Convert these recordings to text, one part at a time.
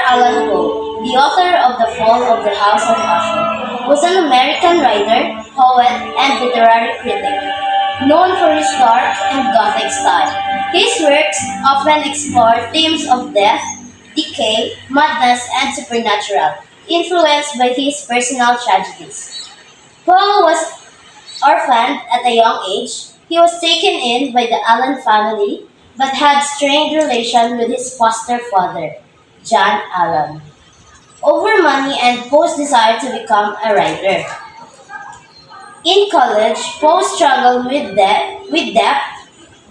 Allan Poe, the author of The Fall of the House of Usher, was an American writer, poet, and literary critic, known for his dark and gothic style. His works often explore themes of death, decay, madness, and supernatural, influenced by his personal tragedies. Poe was orphaned at a young age. He was taken in by the Allen family but had strained relation with his foster father, John Allen, over money and Poe's desire to become a writer. In college, Poe struggled with debt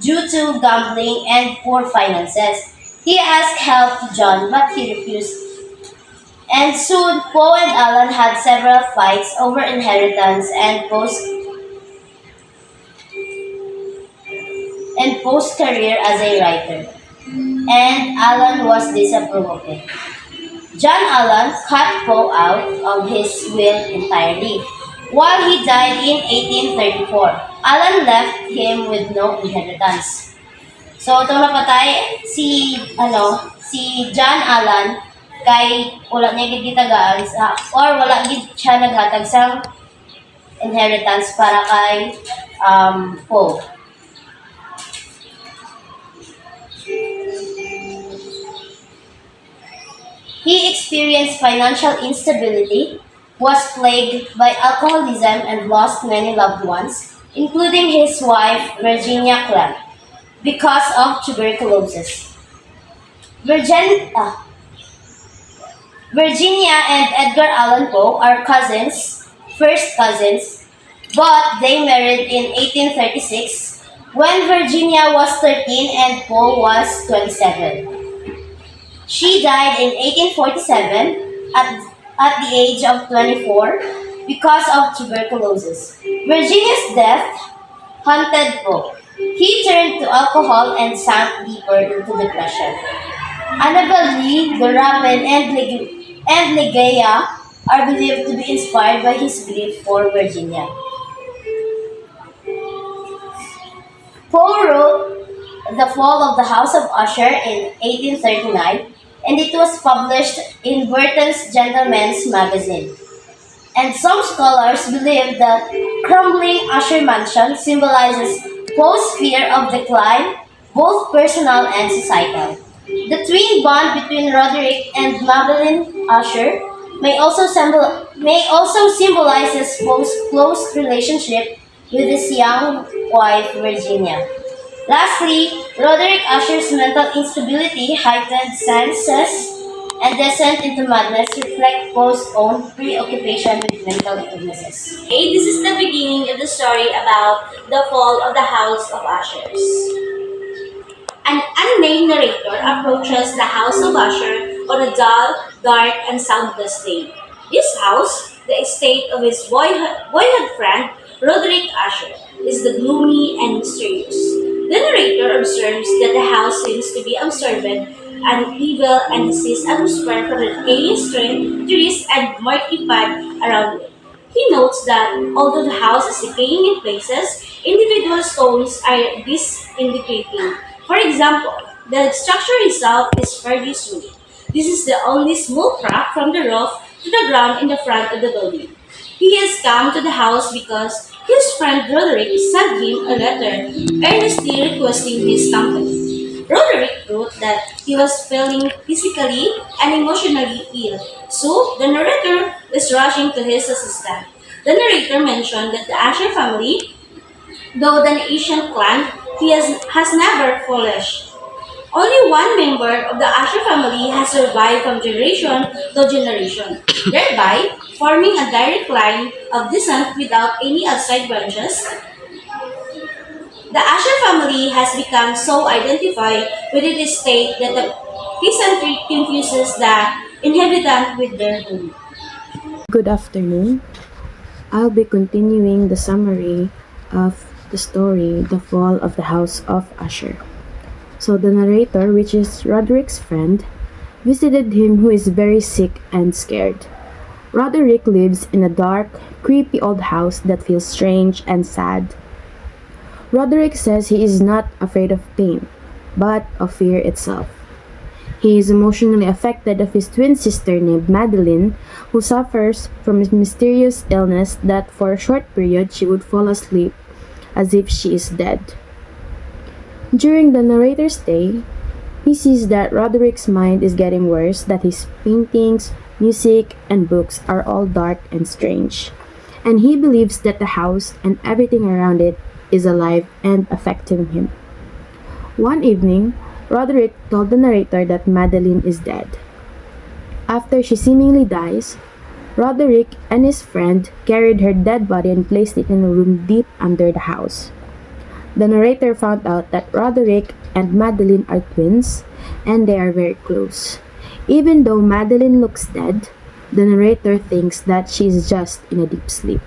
due to gambling and poor finances. He asked help to John, but he refused. And soon, Poe and Allen had several fights over inheritance and Poe's career as a writer. And Allen was disapproved of it. John Allen cut Poe out of his will entirely. While he died in 1834, Allen left him with no inheritance. So itong napatay si John Allen kay wala niya gid gitagaan sa or wala gid siya naghatag sa inheritance para kay Poe. He experienced financial instability, was plagued by alcoholism, and lost many loved ones, including his wife Virginia Clemp, because of tuberculosis. Virgin, ah, Virginia and Edgar Allan Poe are cousins, first cousins, but they married in 1836 when Virginia was 13 and Poe was 27. She died in 1847 at the age of 24 because of tuberculosis. Virginia's death haunted Poe. He turned to alcohol and sank deeper into depression. Annabel Lee, the Raven, and Ligeia are believed to be inspired by his grief for Virginia. Poe wrote The Fall of the House of Usher in 1839, and it was published in Burton's Gentleman's Magazine. And some scholars believe that crumbling Usher Mansion symbolizes Poe's fear of decline, both personal and societal. The twin bond between Roderick and Madeline Usher may also symbolizes Poe's close relationship with his young wife Virginia. Lastly, Roderick Usher's mental instability, heightened senses, and descent into madness reflect Poe's own preoccupation with mental illnesses. Okay, this is the beginning of the story about the fall of the House of Ushers. An unnamed narrator approaches the House of Usher on a dull, dark, and soundless day. This house, the estate of his boyhood friend, Roderick Usher, is the gloomy and mysterious. The narrator observes that the house seems to be absorbed and evil and disease atmosphere from the decaying strain, trees, and murky pad around it. He notes that although the house is decaying in places, individual stones are disintegrating. For example, the structure itself is fairly smooth. This is the only small crack from the roof to the ground in the front of the building. He has come to the house because his friend Roderick sent him a letter earnestly requesting his company. Roderick wrote that he was feeling physically and emotionally ill, so the narrator is rushing to his assistance. The narrator mentioned that the Asher family, though an ancient clan, has never flourished. Only one member of the Asher family has survived from generation to generation, thereby forming a direct line of descent without any outside branches. The Asher family has become so identified with its estate that the peasantry confuses the inhabitant with their home. Good afternoon. I'll be continuing the summary of the story, The Fall of the House of Usher. So the narrator, which is Roderick's friend, visited him who is very sick and scared. Roderick lives in a dark, creepy old house that feels strange and sad. Roderick says he is not afraid of pain, but of fear itself. He is emotionally affected of his twin sister named Madeline, who suffers from a mysterious illness that for a short period she would fall asleep as if she is dead. During the narrator's stay, he sees that Roderick's mind is getting worse, that his paintings, music, and books are all dark and strange, and he believes that the house and everything around it is alive and affecting him. One evening, Roderick told the narrator that Madeline is dead. After she seemingly dies, Roderick and his friend carried her dead body and placed it in a room deep under the house. The narrator found out that Roderick and Madeline are twins and they are very close. Even though Madeline looks dead, the narrator thinks that she is just in a deep sleep.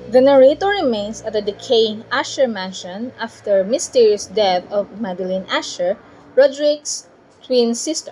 The narrator remains at the decaying Usher mansion after mysterious death of Madeline Usher, Roderick's twin sister.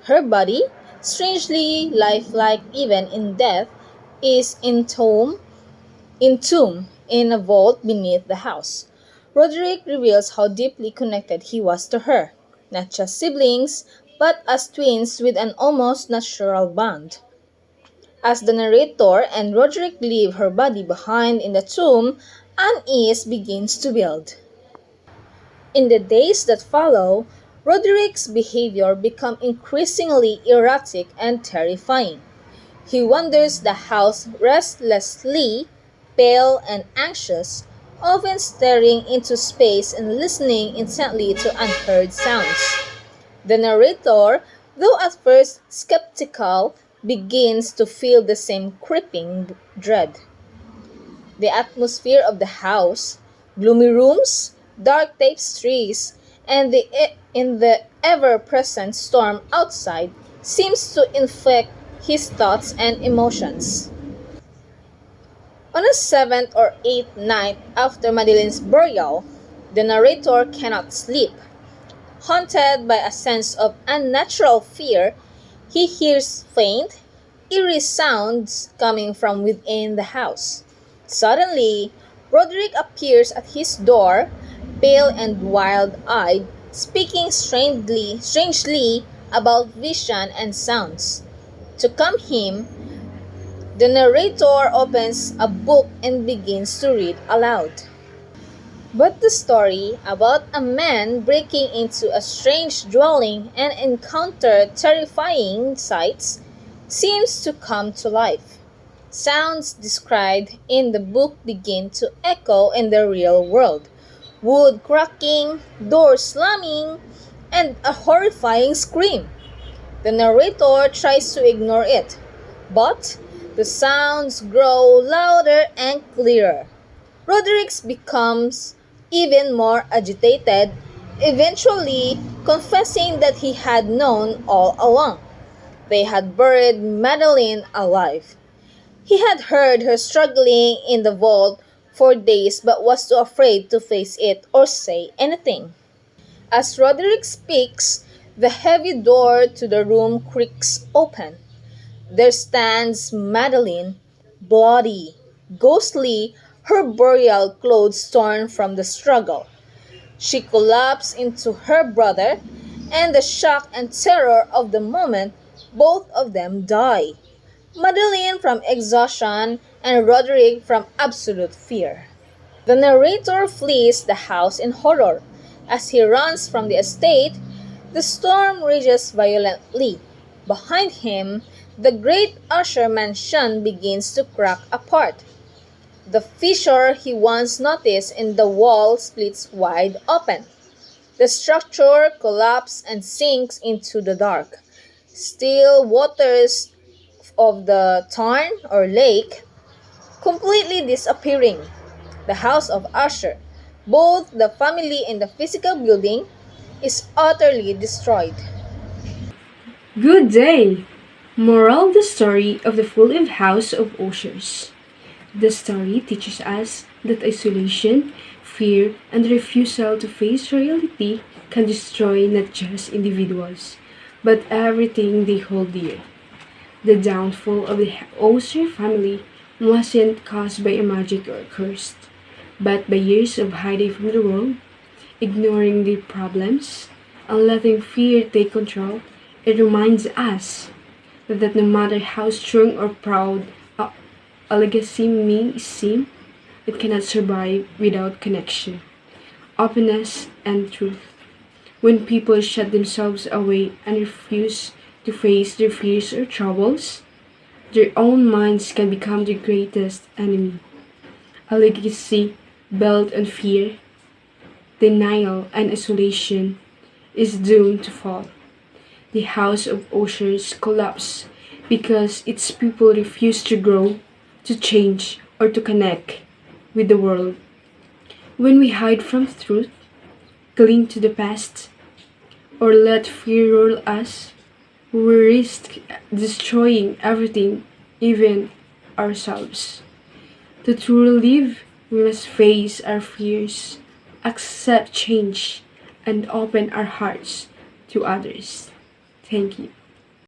Her body, strangely lifelike even in death, is entombed in a vault beneath the house. Roderick reveals how deeply connected he was to her, not just siblings, but as twins with an almost natural bond. As the narrator and Roderick leave her body behind in the tomb, unease begins to build. In the days that follow, Roderick's behavior becomes increasingly erratic and terrifying. He wanders the house restlessly, pale and anxious, often staring into space and listening intently to unheard sounds. The narrator, though at first skeptical, begins to feel the same creeping dread. The atmosphere of the house, gloomy rooms, dark tapestries, and the ever-present storm outside seems to infect his thoughts and emotions. On a seventh or eighth night after Madeline's burial, the narrator cannot sleep. Haunted by a sense of unnatural fear, he hears faint, eerie sounds coming from within the house. Suddenly, Roderick appears at his door, pale and wild-eyed, speaking strangely about vision and sounds. To calm him, the narrator opens a book and begins to read aloud. But the story about a man breaking into a strange dwelling and encounter terrifying sights seems to come to life. Sounds described in the book begin to echo in the real world. Wood cracking, doors slamming, and a horrifying scream. The narrator tries to ignore it, but the sounds grow louder and clearer. Roderick becomes even more agitated, eventually confessing that he had known all along. They had buried Madeline alive. He had heard her struggling in the vault for days but was too afraid to face it or say anything. As Roderick speaks, the heavy door to the room creaks open. There stands Madeline, bloody, ghostly, her burial clothes torn from the struggle. She collapsed into her brother, and the shock and terror of the moment, both of them die. Madeline from exhaustion and Roderick from absolute fear. The narrator flees the house in horror. As he runs from the estate, the storm rages violently. Behind him, the great Usher mansion begins to crack apart. The fissure he once noticed in the wall splits wide open. The structure collapses and sinks into the dark. Still waters of the tarn or lake completely disappearing. The house of Usher, both the family and the physical building, is utterly destroyed. Good day! Moral of the story of the Full House of Ushers. The story teaches us that isolation, fear, and refusal to face reality can destroy not just individuals, but everything they hold dear. The downfall of the Usher family wasn't caused by a magic or curse, but by years of hiding from the world, ignoring their problems, and letting fear take control. It reminds us that no matter how strong or proud a legacy may seem, it cannot survive without connection, openness, and truth. When people shut themselves away and refuse to face their fears or troubles, their own minds can become their greatest enemy. A legacy built on fear, denial, and isolation is doomed to fall. The House of Ushers collapsed because its people refused to grow, to change, or to connect with the world. When we hide from truth, cling to the past, or let fear rule us, we risk destroying everything, even ourselves. To truly live, we must face our fears, accept change, and open our hearts to others. Thank you.